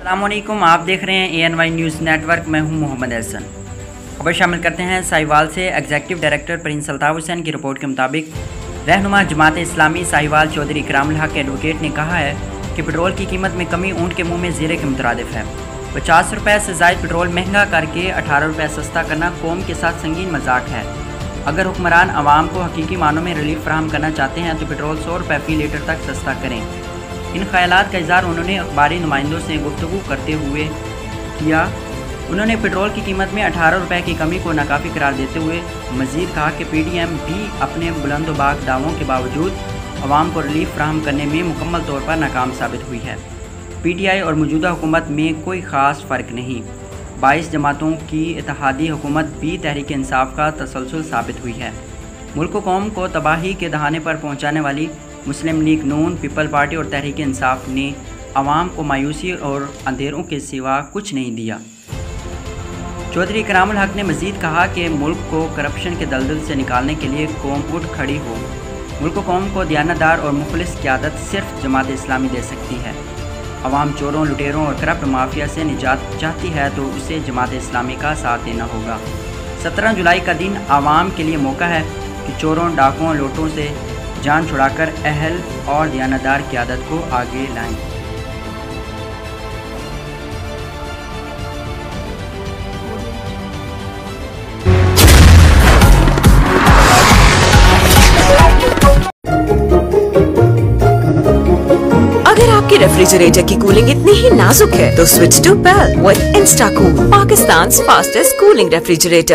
अस्सलामुअलैकुम, आप देख रहे हैं ANY न्यूज़ नेटवर्क। मैं हूं मोहम्मद एहसन। खबर शामिल करते हैं साहिवाल से। Executive director Prince Altaf Hussain की रिपोर्ट के मुताबिक रहनुमा जमात इस्लामी साहिवाल चौधरी इकरामुल हक एडवोकेट ने कहा है कि पेट्रोल की कीमत में कमी ऊँट के मुँह में ज़ीरे के मुतरादिफ है। 50 रुपये से ज़ायद पेट्रोल महंगा करके 18 रुपये सस्ता करना कौम के साथ संगीन मजाक है। अगर हुक्मरान आवाम को हकीकी मानों में रिलीफ फराहम करना चाहते हैं तो पेट्रोल 100 रुपये फ़ी लीटर तक सस्ता करें। इन ख्यालात का इज़हार उन्होंने अखबारी नुमाइंदों से गुफ्तगू करते हुए किया। उन्होंने पेट्रोल की कीमत में 18 रुपये की कमी को नाकाफ़ी करार देते हुए मज़ीद कहा कि PDM भी अपने बुलंदबाग दावों के बावजूद अवाम को रिलीफ फराहम करने में मुकम्मल तौर पर नाकाम साबित हुई है। PTI और मौजूदा हुकूमत में कोई ख़ास फ़र्क नहीं। 22 जमातों की इत्तेहादी हुकूमत भी तहरीक इंसाफ का तसलसल साबित हुई है। मुल्क कौम को तबाही के दहाने पर पहुँचाने वाली मुस्लिम लीग नून, पीपल पार्टी और तहरीक इंसाफ ने आवाम को मायूसी और अंधेरों के सिवा कुछ नहीं दिया। चौधरी इकरामुल हक ने मज़ीद कहा कि मुल्क को करप्शन के दलदल से निकालने के लिए कौम उठ खड़ी हो। मुल्क कौम को दियानतदार और मुखलिस क़यादत सिर्फ जमात इस्लामी दे सकती है। आवाम चोरों, लुटेरों और करप्ट माफिया से निजात चाहती है तो उसे जमात इस्लामी का साथ देना होगा। 17 जुलाई का दिन आवाम के लिए मौका है कि चोरों, डाकुओं, लूटों से जान छुड़ाकर अहल और दियानतदार क़यादत को आगे लाएं। अगर आपके रेफ्रिजरेटर की कूलिंग इतनी ही नाजुक है तो switch to PEL with InstaCool, Pakistan fastest cooling refrigerator.